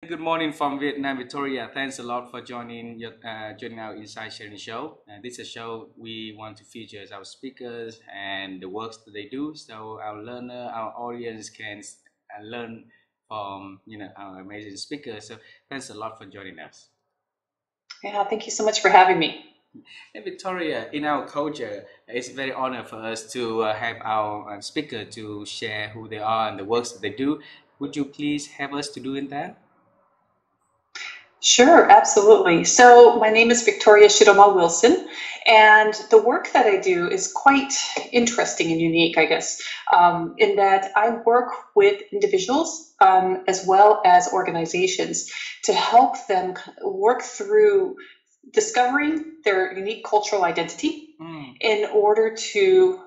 Good morning from Vietnam, Victoria. Thanks a lot for joining our Inside Sharing show. This is a show we want to feature our speakers and the works that they do, so our audience can learn from our amazing speakers. So thanks a lot for joining us. Yeah, thank you so much for having me. And Victoria, in our culture, it's very honor for us to have our speaker to share who they are and the works that they do. Would you please have us to do in that? Sure, absolutely. So my name is Victoria Shiroma Wilson, and the work that I do is quite interesting and unique, I guess, in that I work with individuals as well as organizations to help them work through discovering their unique cultural identity in order to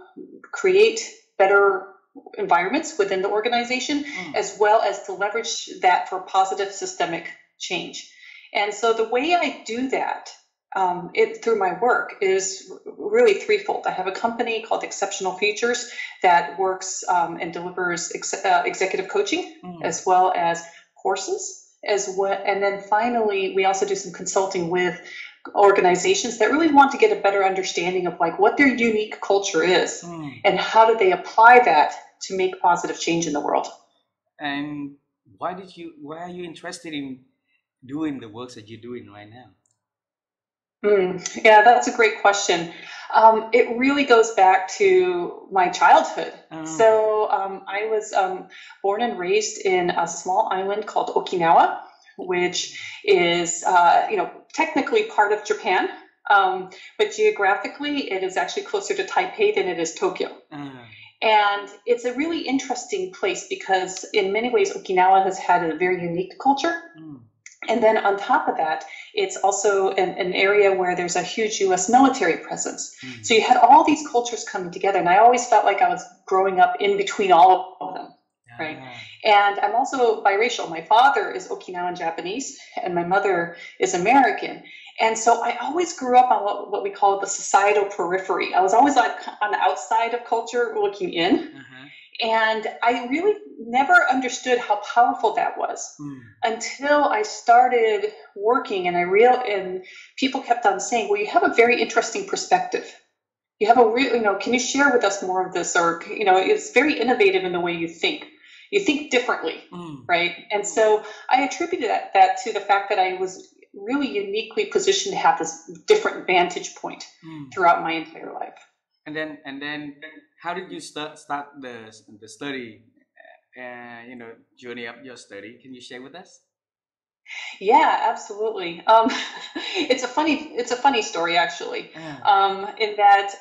create better environments within the organization, as well as to leverage that for positive systemic change. And so the way I do that through my work is really threefold. I have a company called Exceptional Futures that works and delivers executive coaching as well as courses as well. And then finally, we also do some consulting with organizations that really want to get a better understanding of like what their unique culture is and how do they apply that to make positive change in the world. And why are you interested in doing the work that you're doing right now? Yeah, that's a great question. It really goes back to my childhood. So I was born and raised in a small island called Okinawa, which is, technically part of Japan, but geographically it is actually closer to Taipei than it is Tokyo. And it's a really interesting place because in many ways Okinawa has had a very unique culture. And then on top of that, it's also an area where there's a huge U.S. military presence. So you had all these cultures coming together, and I always felt like I was growing up in between all of them, right? And I'm also biracial. My father is Okinawan Japanese, and my mother is American. And so I always grew up on what we call the societal periphery. I was always like on the outside of culture looking in. And I really never understood how powerful that was until I started working, and people kept on saying, well, you have a very interesting perspective. You have a real, can you share with us more of this? Or, it's very innovative in the way you think. You think differently, right? And so I attributed that to the fact that I was really uniquely positioned to have this different vantage point throughout my entire life. And then, how did you start the study? Journey of your study. Can you share with us? Yeah, absolutely. It's a funny story actually. In that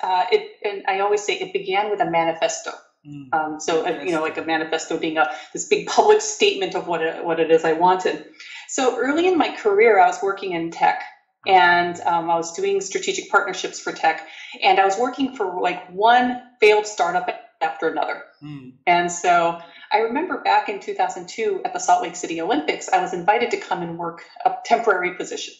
and I always say it began with a manifesto. Like a manifesto being this big public statement of what it is I wanted. So early in my career, I was working in tech. And I was doing strategic partnerships for tech, and I was working for like one failed startup after another. And so I remember back in 2002 at the Salt Lake City Olympics, I was invited to come and work a temporary position.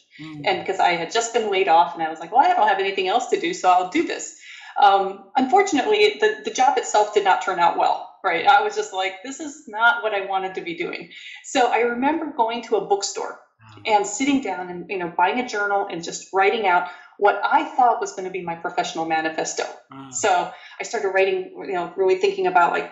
And because I had just been laid off, and I was like, well, I don't have anything else to do, so I'll do this. Unfortunately, the job itself did not turn out well, right? I was just like, this is not what I wanted to be doing. So I remember going to a bookstore and sitting down and buying a journal and just writing out what I thought was going to be my professional manifesto. So I started writing, really thinking about like,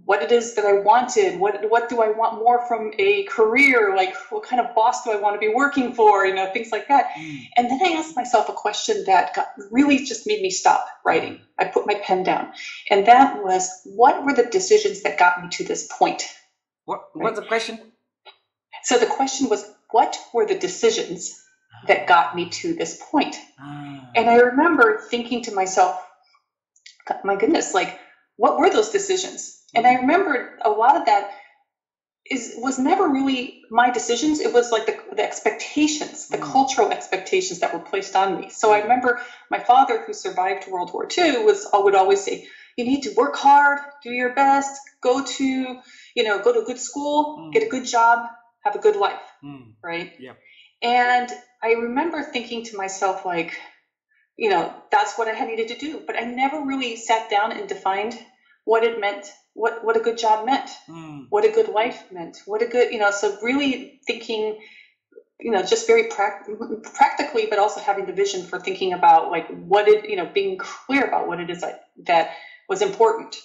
what it is that I wanted. What do I want more from a career? Like, what kind of boss do I want to be working for? Things like that. And then I asked myself a question that really just made me stop writing. I put my pen down, and that was, what were the decisions that got me to this point? What's the question? So the question was, what were the decisions that got me to this point? And I remember thinking to myself, my goodness, like, what were those decisions? And I remembered a lot of that was never really my decisions. It was like the expectations, the cultural expectations that were placed on me. So I remember my father, who survived World War II, would always say, you need to work hard, do your best, go to good school, get a good job, have a good life, right? Yeah. And I remember thinking to myself, like, that's what I had needed to do. But I never really sat down and defined what it meant what a good job meant, what a good life meant, what a good, so really thinking, just very practically, but also having the vision for thinking about like what it, being clear about what it is that was important,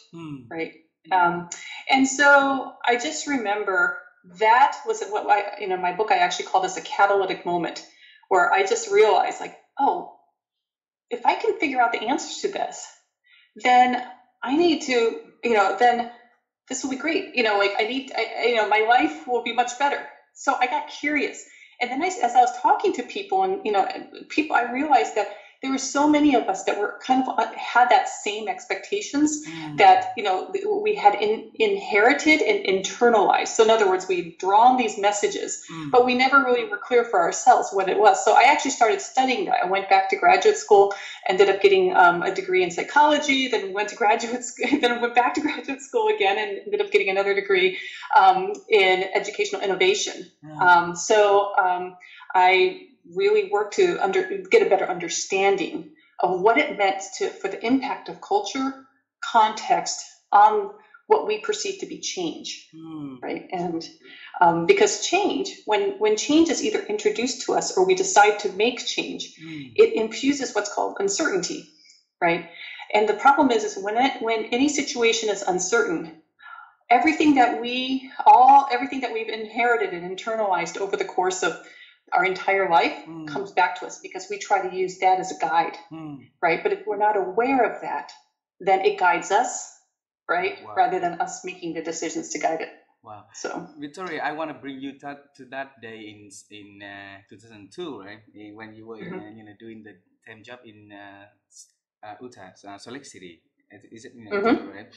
right? And so I just remember that was what my book, I actually call this a catalytic moment, where I just realized like, oh, if I can figure out the answers to this, then I need to, then this will be great. My life will be much better. So I got curious. And then as I was talking to people and, I realized that there were so many of us that were kind of had that same expectations that, we had inherited and internalized. So in other words, we've drawn these messages, but we never really were clear for ourselves what it was. So I actually started studying that. I went back to graduate school, ended up getting a degree in psychology, then went back to graduate school again and ended up getting another degree in educational innovation. I really worked to get a better understanding of what it meant for the impact of culture, context on what we perceive to be change, right? And because change, when change is either introduced to us or we decide to make change, it infuses what's called uncertainty, right? And the problem is when any situation is uncertain, everything that we've inherited and internalized over the course of our entire life comes back to us because we try to use that as a guide, right? But if we're not aware of that, then it guides us, right? Wow. Rather than us making the decisions to guide it. Wow. So, Victoria, I want to bring you to that day in 2002, right? When you were doing the temp job in Utah, Salt Lake City. Is it Utah, right?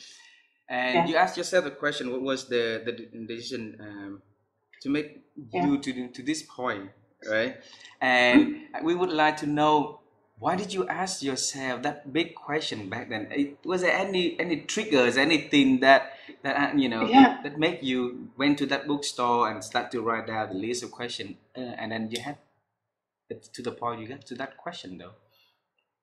And you asked yourself the question: what was the decision to make you to this point, right? And we would like to know, why did you ask yourself that big question back then? Was there any triggers, anything that that make you went to that bookstore and start to write down the list of questions, and then you had to the point you got to that question though?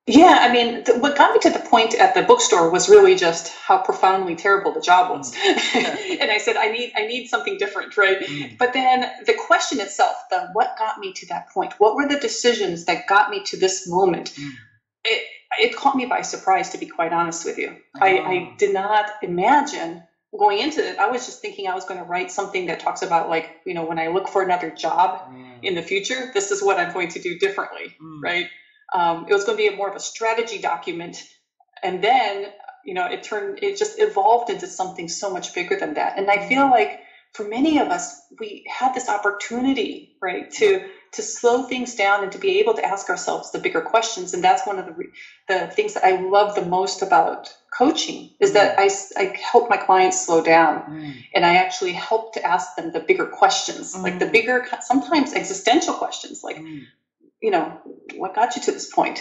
Yeah, I mean, what got me to the point at the bookstore was really just how profoundly terrible the job was. And I said, I need something different, right? But then the question itself, what got me to that point? What were the decisions that got me to this moment? It caught me by surprise, to be quite honest with you. I did not imagine going into it. I was just thinking I was going to write something that talks about, like, when I look for another job in the future, this is what I'm going to do differently, right? It was going to be more of a strategy document. And then, it just evolved into something so much bigger than that. And I feel like for many of us, we had this opportunity, right, to slow things down and to be able to ask ourselves the bigger questions. And that's one of the things that I love the most about coaching is that I help my clients slow down and I actually help to ask them the bigger questions, like the bigger, sometimes existential questions, like, what got you to this point?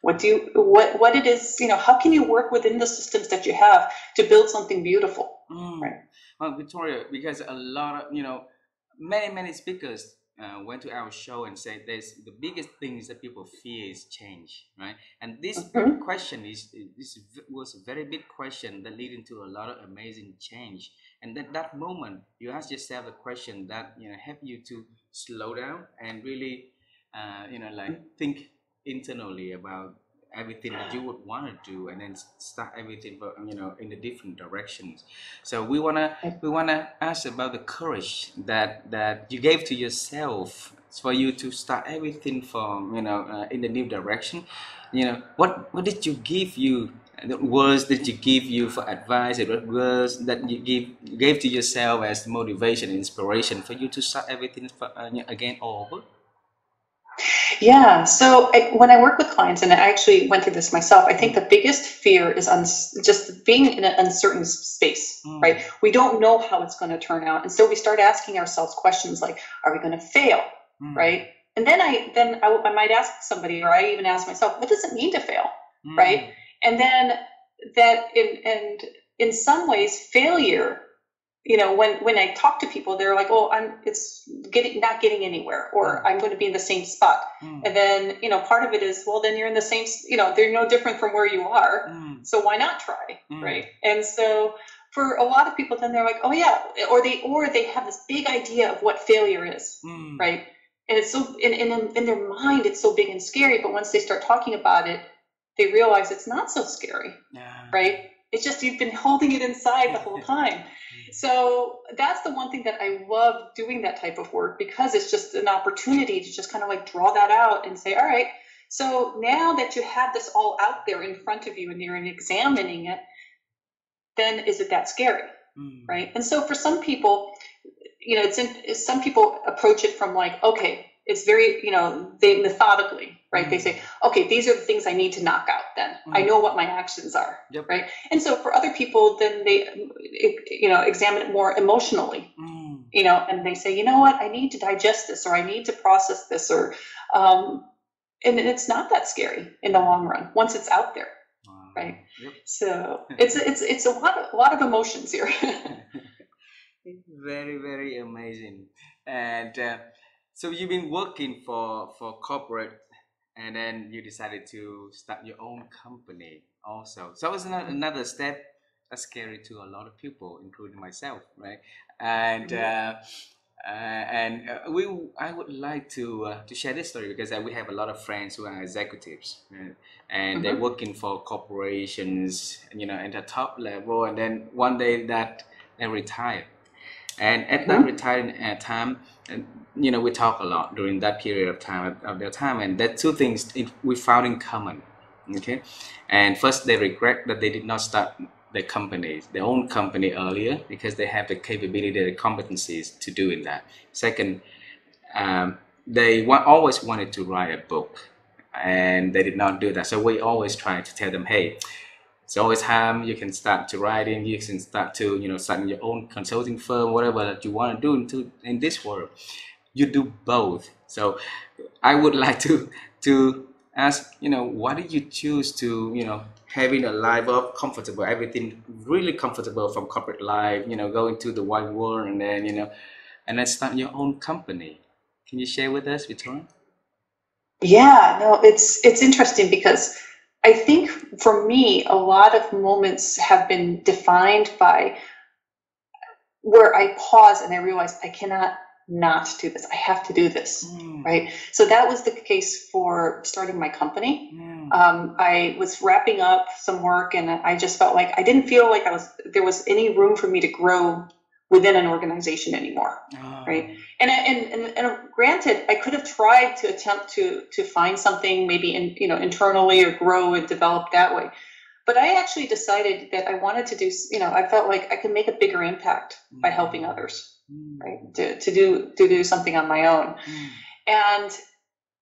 What it is, how can you work within the systems that you have to build something beautiful? Right. Well, Victoria, because a lot of, many speakers went to our show and said the biggest things that people fear is change, right? And this question was a very big question that led into a lot of amazing change. And that moment, you ask yourself the question that, help you to slow down and really think internally about everything that you would want to do, and then start everything, in the different directions. So we wanna ask about the courage that you gave to yourself for you to start everything from in the new direction. What did you give you? The words that you give you for advice, the words that you gave to yourself as motivation, inspiration for you to start everything again over. Yeah. So when I work with clients, and I actually went through this myself, I think the biggest fear is just being in an uncertain space, right? We don't know how it's going to turn out. And so we start asking ourselves questions like, are we going to fail? Right. And then I might ask somebody, or I even ask myself, what does it mean to fail? Right. And then in some ways, failure, when I talk to people, they're like, "Oh, it's not getting anywhere," or "I'm going to be in the same spot." And then, part of it is, well, then you're in the same, they're no different from where you are. So why not try, right? And so for a lot of people, then they're like, oh yeah, or they have this big idea of what failure is, right? And it's so in their mind, it's so big and scary. But once they start talking about it, they realize it's not so scary, right? It's just you've been holding it inside the whole time. So that's the one thing that I love doing that type of work, because it's just an opportunity to just kind of like draw that out and say, all right, so now that you have this all out there in front of you and you're examining it, then is it that scary, right? And so for some people, some people approach it from like, okay, it's very, they methodically, right? They say, okay, these are the things I need to knock out. Then I know what my actions are, right? And so for other people, then they, examine it more emotionally, and they say, you know what, I need to digest this, or I need to process this, or, and it's not that scary in the long run once it's out there, right? So it's a lot of emotions here. Very, very amazing. And so you've been working for corporate, and then you decided to start your own company also. So it's another step that's scary to a lot of people, including myself, right? And I would like to share this story, because we have a lot of friends who are executives, right? And they're working for corporations, at the top level, and then one day that they retire. And at that retiring time, we talk a lot during that period of time of their time, and there are two things we found in common. Okay, and first, they regret that they did not start their own company earlier, because they have the capability, the competencies to doing that. Second, they always wanted to write a book, and they did not do that. So we always try to tell them, hey, it's always time you can start to writing, you can start to start your own consulting firm, whatever that you want to do in this world. You do both. So I would like to ask, why did you choose to having a life of comfortable, everything really comfortable from corporate life, going to the wide world, and then start your own company? Can you share with us, Victoria? Yeah, no, it's interesting, because I think for me, a lot of moments have been defined by where I pause and I realize I cannot not do this. I have to do this, right? So that was the case for starting my company. I was wrapping up some work, and I just felt like I didn't feel like there was any room for me to grow within an organization anymore, right? And granted, I could have tried to attempt to find something maybe internally, or grow and develop that way. But I actually decided that I wanted to do, I felt like I could make a bigger impact by helping others, right? To do something on my own. And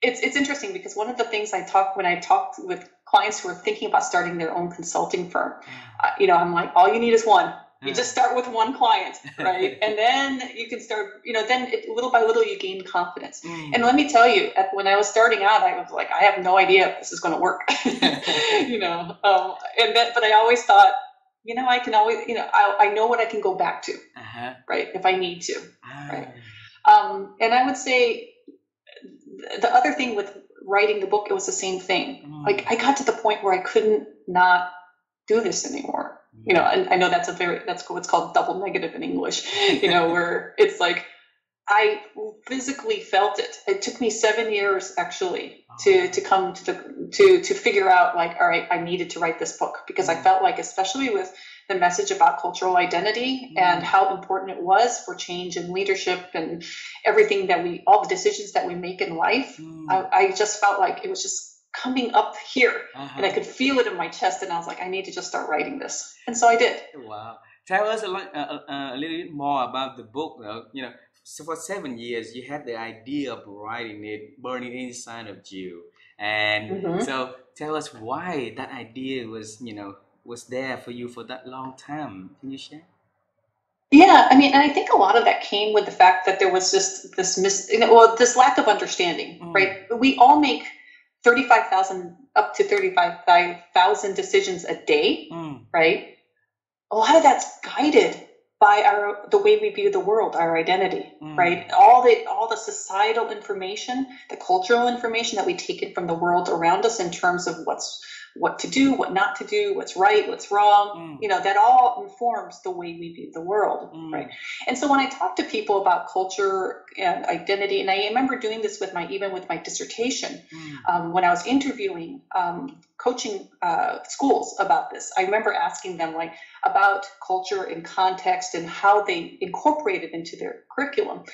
it's interesting, because one of the things when I talk with clients who are thinking about starting their own consulting firm, I'm like, all you need is one. You just start with one client, right? And then you can start, then little by little you gain confidence. And let me tell you, when I was starting out, I was like, I have no idea if this is going to work, but I always thought, I can always, I know what I can go back to, right? If I need to, right? And I would say the other thing with writing the book, it was the same thing. Like, I got to the point where I couldn't not do this anymore. And I know that's what's called double negative in English, where it's like, I physically felt it. It took me 7 years actually to come to figure out, like, all right, I needed to write this book, because I felt like, especially with the message about cultural identity and how important it was for change and leadership and everything all the decisions that we make in life, I just felt like it was just coming up here, and I could feel it in my chest, and I was like, I need to just start writing this, and so I did. Wow! Tell us a little bit more about the book. So for 7 years, you had the idea of writing it, burning inside of you, and so tell us why that idea was there for you for that long time. Can you share? Yeah, I mean, and I think a lot of that came with the fact that there was just this lack of understanding, right? We all make 35,000 up to 35,000 decisions a day, right? A lot of that's guided by the way we view the world, our identity, right? All the societal information, the cultural information that we take in from the world around us in terms of what to do, what not to do, what's right, what's wrong. That all informs the way we view the world, right? And so when I talk to people about culture and identity, and I remember doing this even with my dissertation, when I was interviewing coaching schools about this, I remember asking them like about culture and context and how they incorporate it into their curriculum.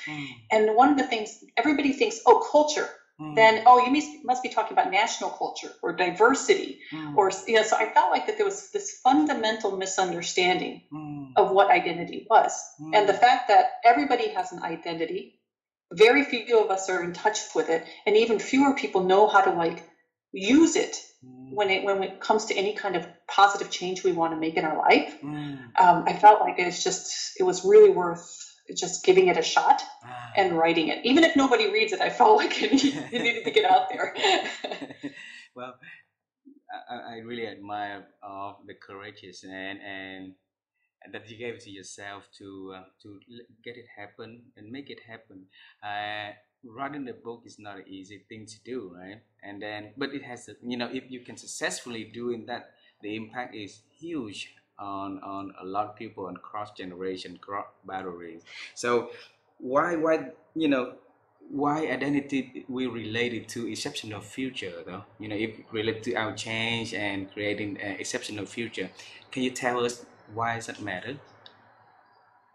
And one of the things everybody thinks, oh, culture. Then, oh, you must be talking about national culture or diversity, or so I felt like that there was this fundamental misunderstanding of what identity was, and the fact that everybody has an identity. Very few of us are in touch with it, and even fewer people know how to like use it when it comes to any kind of positive change we want to make in our life. I felt like it was really worth just giving it a shot and writing it. Even if nobody reads it, I felt like it needed to get out there. Well, I really admire the courageous and that you gave to yourself to get it happen and make it happen. Writing the book is not an easy thing to do, right? And then, but it has, if you can successfully doing that, the impact is huge on a lot of people and cross generation, cross boundaries. So why why identity we relate it to exceptional future though? If relate to our change and creating an exceptional future, can you tell us why does that matter?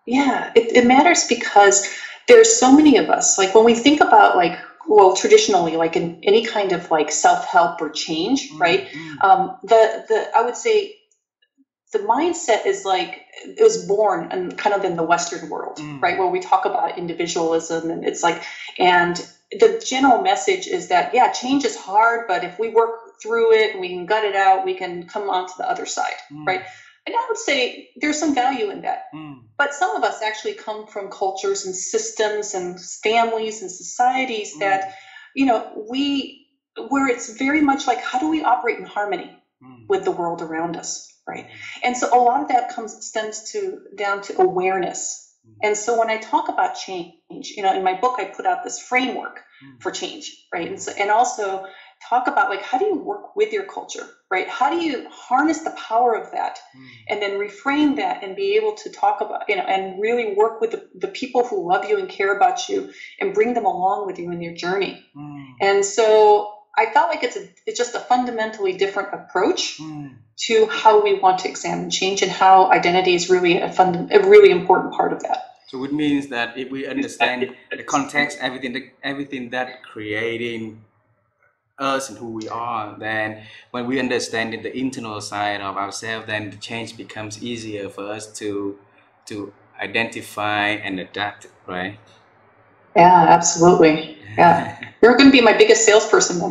Yeah, it matters because there's so many of us. Like when we think about like, well, traditionally, like in any kind of like self-help or change, right? The I would say the mindset is like it was born and kind of in the Western world, right? Where we talk about individualism, and it's like, and the general message is that yeah, change is hard, but if we work through it, we can gut it out, we can come onto the other side, right? And I would say there's some value in that. But some of us actually come from cultures and systems and families and societies that, where it's very much like, how do we operate in harmony with the world around us, right? And so a lot of that stems down to awareness. And so when I talk about change, in my book, I put out this framework for change, right? And also talk about like, how do you work with your culture, right? How do you harness the power of that and then reframe that and be able to talk about, and really work with the people who love you and care about you and bring them along with you in your journey. And so I felt like it's just a fundamentally different approach to how we want to examine change, and how identity is really a really important part of that. So it means that if we understand the context, everything that creating us and who we are, then when we understand the internal side of ourselves, then the change becomes easier for us to identify and adapt, right? Yeah, absolutely. Yeah, you're going to be my biggest salesperson then.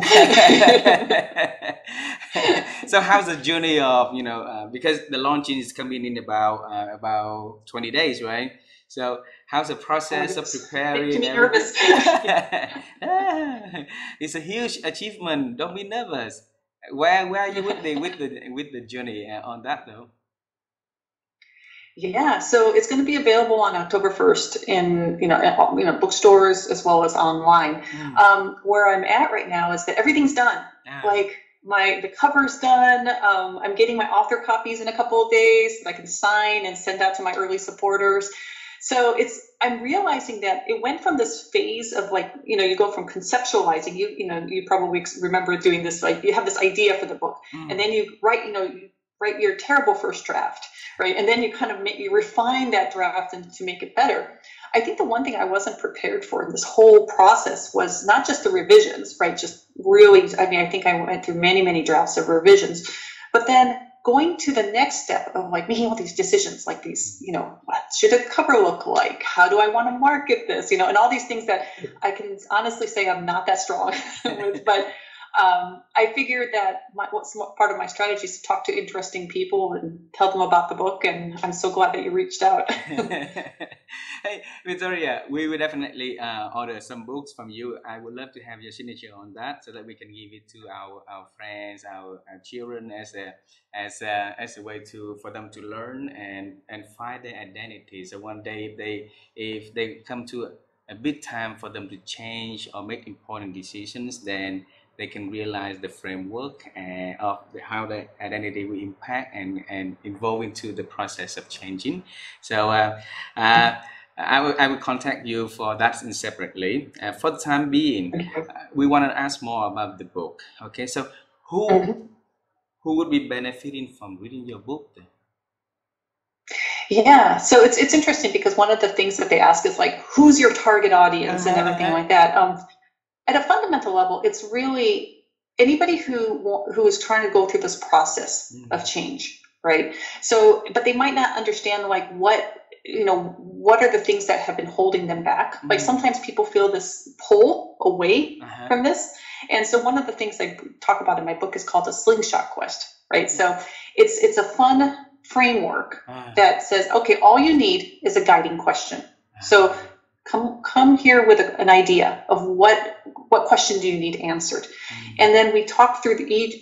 So how's the journey of because the launching is coming in about 20 days, right? So how's the process of preparing? Making me nervous. It's a huge achievement. Don't be nervous. Where are you with the journey on that though? Yeah, so it's going to be available on October 1st in bookstores as well as online. Where I'm at right now is that everything's done. Like the cover's done. I'm getting my author copies in a couple of days that I can sign and send out to my early supporters. So I'm realizing that it went from this phase of like, you go from conceptualizing, you probably remember doing this, like you have this idea for the book and then you write your terrible first draft, right? And then you kind of you refine that draft and to make it better. I think the one thing I wasn't prepared for in this whole process was not just the revisions, right? Just really, I think I went through many, many drafts of revisions, but then going to the next step of like making all these decisions, like these, what should a cover look like? How do I want to market this? And all these things that I can honestly say I'm not that strong with, but I figured that what's part of my strategy is to talk to interesting people and tell them about the book, and I'm so glad that you reached out. Hey, Victoria, we will definitely order some books from you. I would love to have your signature on that so that we can give it to our friends, our children as a way for them to learn and find their identity. So one day if they come to a bit time for them to change or make important decisions, then they can realize the framework of how the identity will impact and involve into the process of changing. So I will contact you for that in separately. For the time being, we want to ask more about the book. Okay, so who would be benefiting from reading your book then? Yeah, so it's interesting because one of the things that they ask is like, who's your target audience and everything like that. At a fundamental level, it's really anybody who is trying to go through this process of change, right? So, but they might not understand like what are the things that have been holding them back. Like sometimes people feel this pull away from this. And so one of the things I talk about in my book is called a slingshot quest, right? So it's a fun framework that says, okay, all you need is a guiding question. So come here with an idea of what question do you need answered, and then we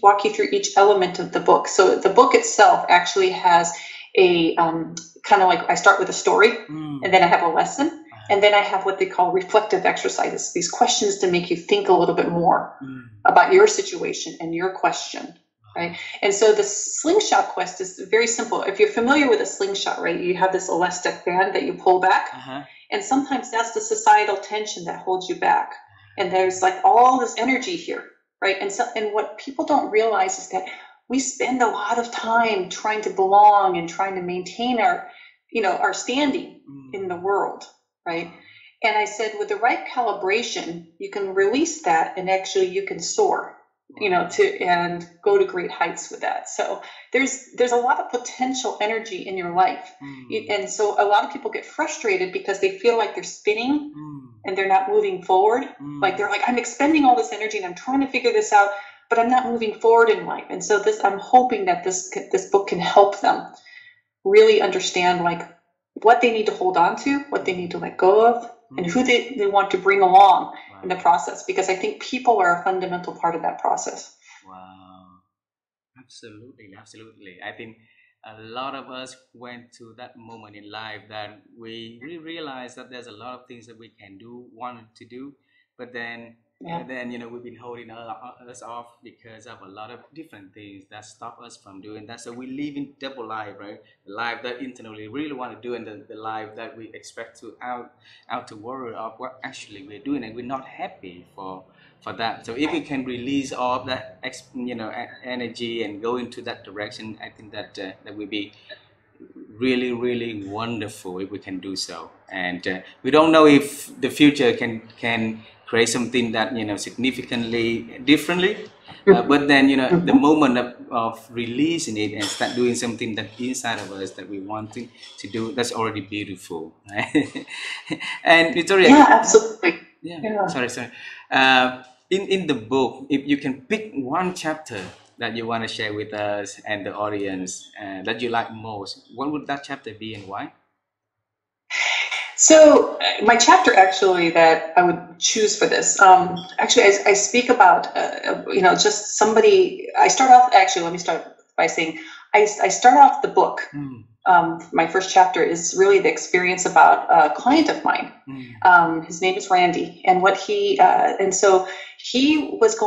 walk you through each element of the book. So the book itself actually has a kind of like, I start with a story, and then I have a lesson, and then I have what they call reflective exercises, these questions to make you think a little bit more about your situation and your question. Right. And so the slingshot quest is very simple. If you're familiar with a slingshot, right, you have this elastic band that you pull back. And sometimes that's the societal tension that holds you back. And there's like all this energy here. Right. And what people don't realize is that we spend a lot of time trying to belong and trying to maintain our standing in the world. Right. And I said, with the right calibration, you can release that and actually you can soar. And go to great heights with that. So there's a lot of potential energy in your life. And so a lot of people get frustrated because they feel like they're spinning and they're not moving forward. Like they're like, I'm expending all this energy and I'm trying to figure this out, but I'm not moving forward in life. And so I'm hoping that this book can help them really understand like what they need to hold on to, what they need to let go of, and who they want to bring along in the process, because I think people are a fundamental part of that process. Wow. Absolutely. I think a lot of us went to that moment in life that we really realized that there's a lot of things that we can do, wanted to do, but then we've been holding us off because of a lot of different things that stop us from doing that. So we live in double life, right? The life that internally really want to do, and the life that we expect to out to world of what actually we're doing, and we're not happy for that. So if we can release all of that energy and go into that direction, I think that that will be really, really wonderful if we can do so. And we don't know if the future can create something that significantly differently, but then the moment of releasing it and start doing something that inside of us that we want to do, that's already beautiful, right? And Victoria, absolutely. Sorry. In the book, if you can pick one chapter that you want to share with us and the audience that you like most, what would that chapter be and why? So my chapter actually that I would choose for this, actually I speak about, just somebody, I start off, actually, let me start by saying, I start off the book. My first chapter is really the experience about a client of mine. His name is Randy, and he was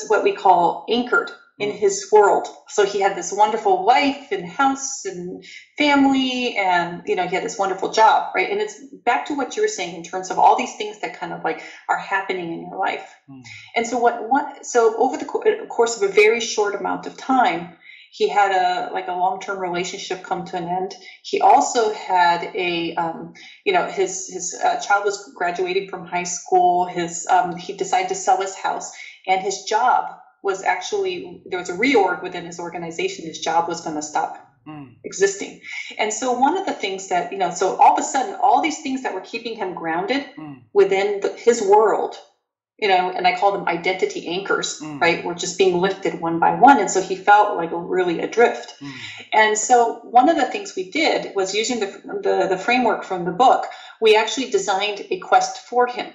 what we call anchored in his world. So he had this wonderful life and house and family, and he had this wonderful job, right? And it's back to what you were saying in terms of all these things that kind of like are happening in your life. And so so over the course of a very short amount of time, he had a long-term relationship come to an end. He also had his child was graduating from high school. He decided to sell his house, and his job was actually, there was a reorg within his organization. His job was going to stop existing. And so one of the things that, so all of a sudden, all these things that were keeping him grounded within his world, and I call them identity anchors, right, were just being lifted one by one. And so he felt like really adrift. And so one of the things we did was, using the framework from the book, we actually designed a quest for him.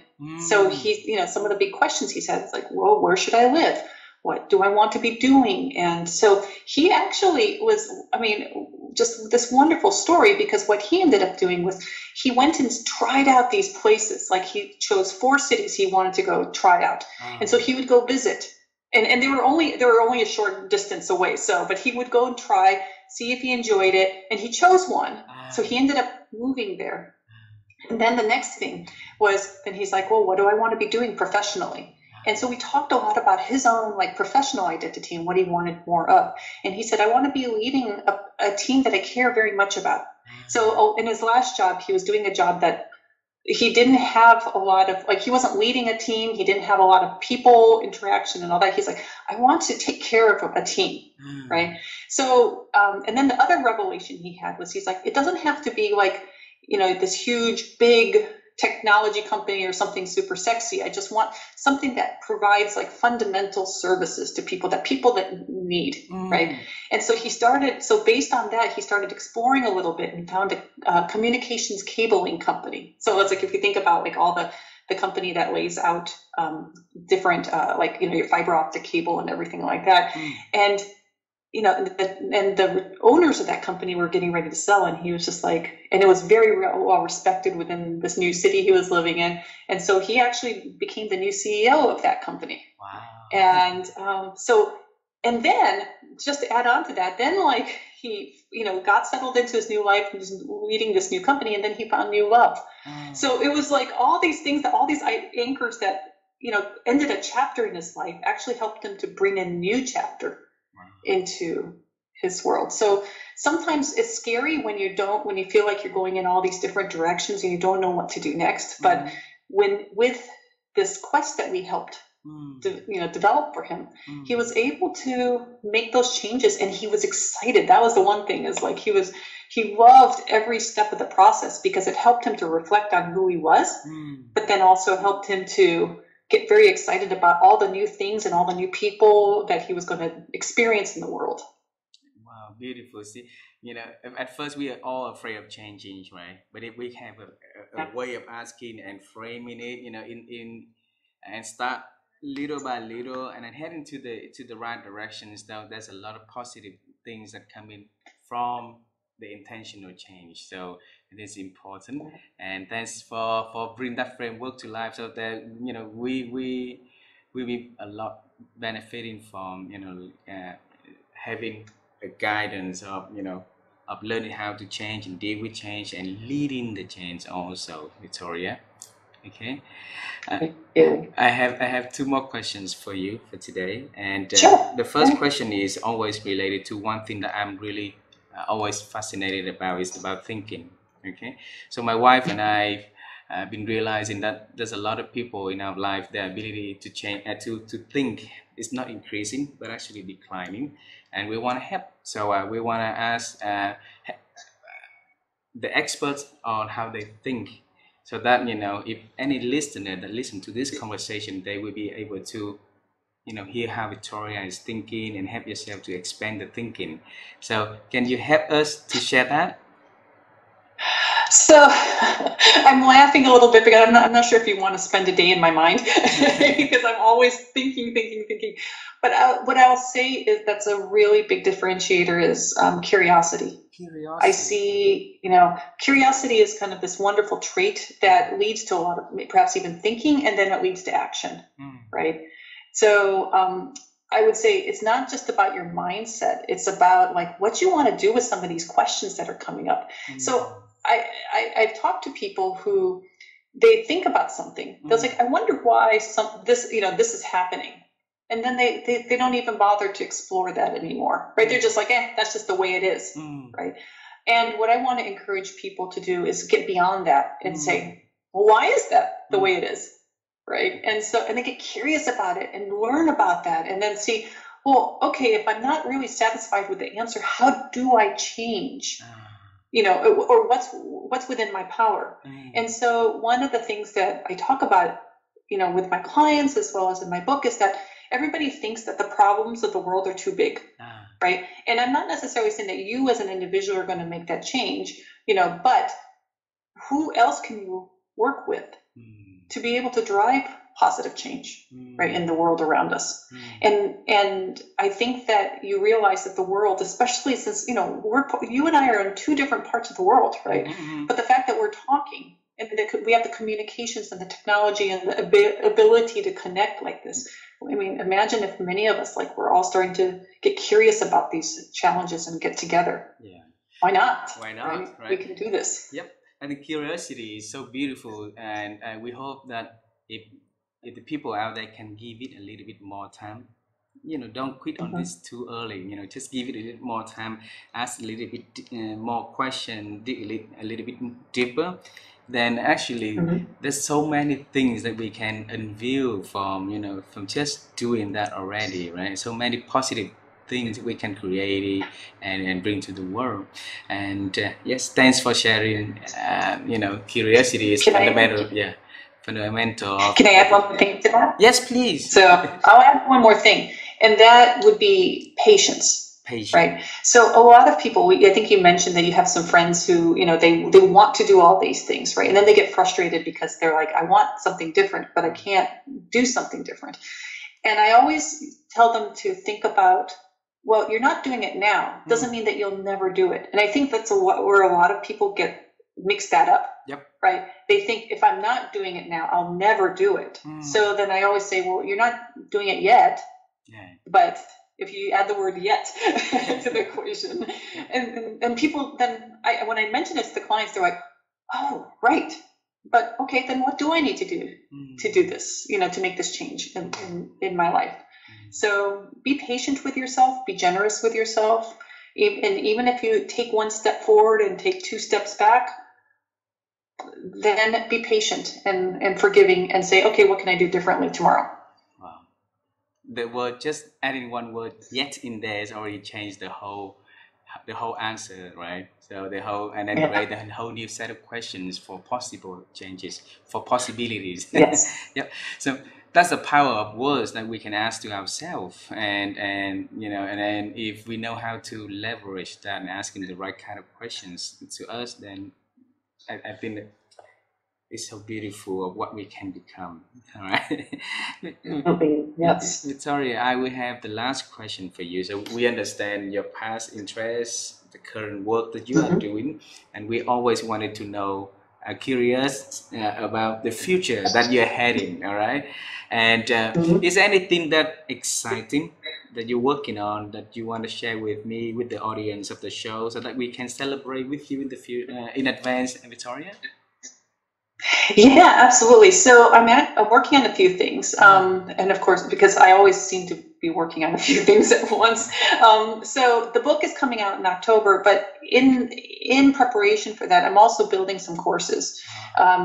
So he, some of the big questions he said, it's like, well, where should I live? what do I want to be doing? And so he actually was, I mean, just this wonderful story, because what he ended up doing was he went and tried out these places. Like he chose 4 cities he wanted to go try out. And so he would go visit. And they were only a short distance away. So, but he would go and try, see if he enjoyed it, and he chose one. So he ended up moving there. And then the next thing was, then he's like, well, what do I want to be doing professionally? And so we talked a lot about his own like professional identity and what he wanted more of. And he said, I want to be leading a team that I care very much about. So in his last job, he was doing a job that he didn't have a lot of, like, he wasn't leading a team. He didn't have a lot of people interaction and all that. He's like, I want to take care of a team. Right. So, and then the other revelation he had was, he's like, it doesn't have to be like, you know, this huge, big technology company or something super sexy. I just want something that provides like fundamental services to people that need, right? And so based on that, he started exploring a little bit and found a communications cabling company. So it's like, if you think about like all the company that lays out different, like, you know, your fiber optic cable and everything like that. And you know, and the owners of that company were getting ready to sell, and he was just like, and it was very well respected within this new city he was living in, and so he actually became the new CEO of that company. Wow. And and then just to add on to that, then like he, you know, got settled into his new life and was leading this new company, and then he found new love. So it was like all these things, that all these anchors that, you know, ended a chapter in his life actually helped him to bring a new chapter into his world. So sometimes it's scary when you feel like you're going in all these different directions and you don't know what to do next. But with this quest that we helped develop for him, he was able to make those changes, and he was excited. That was the one thing, is like he loved every step of the process, because it helped him to reflect on who he was, but then also helped him to get very excited about all the new things and all the new people that he was going to experience in the world. Wow, beautiful. See, you know, at first we are all afraid of changing, right? But if we have a way of asking and framing it, you know, in and start little by little and then heading to the right direction, so there's a lot of positive things that come in from the intentional change. So it is important, and thanks for bringing that framework to life, so that, you know, we be a lot benefiting from, you know, having a guidance of, you know, of learning how to change and deal with change and leading the change also, Victoria. Okay. I have 2 more questions for you for today, and Sure. the first question is always related to one thing that I'm really always fascinated about, is about thinking. Okay, so my wife and I have been realizing that there's a lot of people in our life, their ability to change, to think is not increasing but actually declining, and we want to help. So we want to ask the experts on how they think, so that, you know, if any listener that listen to this conversation, they will be able to, you know, hear how Victoria is thinking and help yourself to expand the thinking. So can you help us to share that? So I'm laughing a little bit because I'm not sure if you want to spend a day in my mind because I'm always thinking. But what I'll say is that's a really big differentiator is curiosity. I see, you know, curiosity is kind of this wonderful trait that leads to a lot of perhaps even thinking, and then it leads to action, right? So I would say it's not just about your mindset. It's about like what you want to do with some of these questions that are coming up. So I've talked to people who they think about something. They're like, I wonder why this is happening. And then they don't even bother to explore that anymore, right? They're just like, that's just the way it is, right? And what I want to encourage people to do is get beyond that and say, well, why is that the way it is, right? And they get curious about it and learn about that, and then see, well, okay, if I'm not really satisfied with the answer, how do I change? You know, or what's within my power. And so one of the things that I talk about, you know, with my clients as well as in my book, is that everybody thinks that the problems of the world are too big, right? And I'm not necessarily saying that you as an individual are going to make that change, you know, but who else can you work with to be able to drive positive change, right, in the world around us. And I think that you realize that the world, especially since, you and I are in two different parts of the world, right? But the fact that we're talking and that we have the communications and the technology and the ability to connect like this. I mean, imagine if many of us, like, we're all starting to get curious about these challenges and get together. Yeah. Why not? Why not? Right? We can do this. Yep. I think curiosity is so beautiful, and we hope that if the people out there can give it a little bit more time, don't quit on this too early. Just give it a little more time, ask a little bit more question, dig a little bit deeper. Then actually, there's so many things that we can unveil from just doing that already, right? So many positive things we can create and bring to the world. And yes, thanks for sharing. Curiosity is fundamental. Fundamental. Can I add one more thing to that? Yes, please. So I'll add one more thing, and that would be patience. Right. So a lot of people, I think you mentioned that you have some friends who, they want to do all these things, right? And then they get frustrated because they're like, I want something different, but I can't do something different. And I always tell them to think about, well, you're not doing it now. Doesn't mean that you'll never do it. And I think that's where a lot of people get mixed that up. Yep. Right. They think if I'm not doing it now, I'll never do it. So then I always say, well, you're not doing it yet, but if you add the word yet to the equation, and people then, when I mention it to the clients, they're like, oh, right. But okay, then what do I need to do to do this, to make this change in my life? So be patient with yourself, be generous with yourself. And even if you take one step forward and take two steps back, then be patient and forgiving and say, okay, what can I do differently tomorrow? The word, just adding one word yet in there has already changed the whole answer, right? So the whole, and then create a whole new set of questions for possible changes, for possibilities. Yes. Yep. So that's the power of words that we can ask to ourselves, and then if we know how to leverage that and asking the right kind of questions to us, then I think that it's so beautiful of what we can become. All right. Yes. Victoria, I will have the last question for you. So we understand your past interests, the current work that you are doing, and we always wanted to know, curious about the future that you're heading. All right. And is there anything that exciting that you're working on that you want to share with me, with the audience of the show, so that we can celebrate with you in the in advance, Victoria? Yeah, absolutely. So I'm working on a few things, and of course, because I always seem to be working on a few things at once. So the book is coming out in October, but in preparation for that, I'm also building some courses.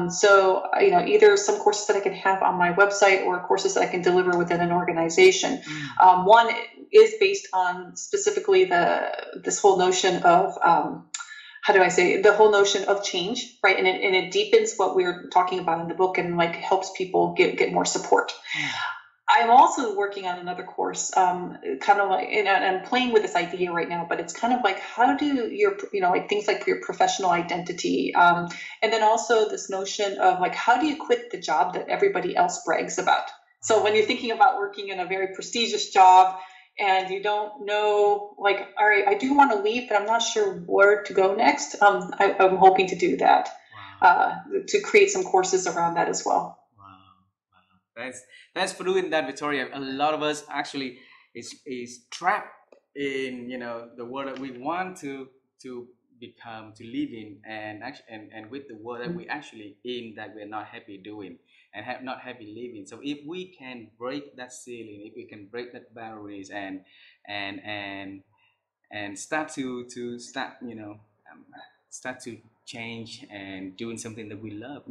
So either some courses that I can have on my website or courses that I can deliver within an organization. One is based on specifically this whole notion of how do I say, the whole notion of change, right? And it deepens what we're talking about in the book and like helps people get more support. I'm also working on another course, kind of like, and I'm playing with this idea right now, but it's kind of like, how do your, like things like your professional identity, and then also this notion of like, how do you quit the job that everybody else brags about? So when you're thinking about working in a very prestigious job, and you don't know, like, all right, I do want to leave, but I'm not sure where to go next. I'm hoping to do that, to create some courses around that as well. Wow. Thanks for doing that, Victoria. A lot of us actually is trapped in the world that we want to become, to live in, and with the world that we actually in, that we're not happy doing and not happy living. So if we can break that ceiling, if we can break that boundaries and start start to change and doing something that we love,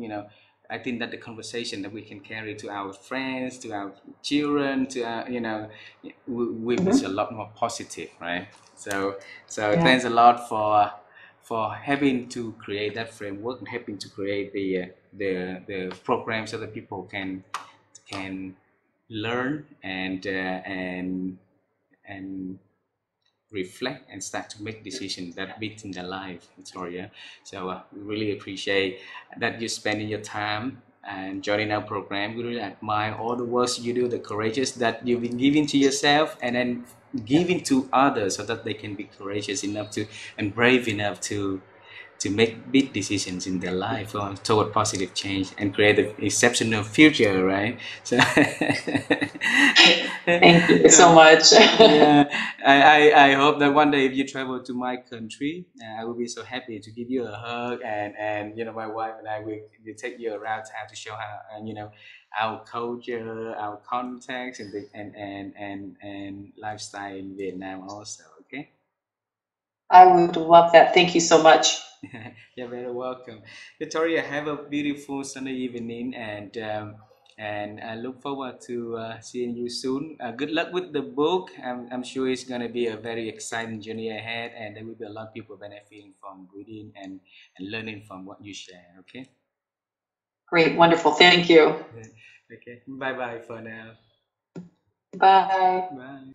I think that the conversation that we can carry to our friends, to our children, to our, will be a lot more positive, right? So thanks a lot for having to create that framework and helping to create the program so that people can learn and reflect and start to make decisions that big in their life, Victoria. So we really appreciate that you're spending your time and joining our program. We really admire all the works you do, the courageous that you've been giving to yourself, and then giving to others so that they can be courageous enough to and brave enough to make big decisions in their life toward positive change and create an exceptional future, right? So, Thank you so much. yeah, I hope that one day if you travel to my country, I will be so happy to give you a hug and my wife and I will take you around town to show how our culture, our contacts, and and lifestyle in Vietnam also. Okay. I would love that. Thank you so much. You're very welcome. Victoria, have a beautiful Sunday evening, and I look forward to seeing you soon. Good luck with the book. I'm sure it's going to be a very exciting journey ahead, and there will be a lot of people benefiting from reading and learning from what you share. Okay? Great, wonderful. Thank you. Okay. Bye bye for now. Bye. Bye.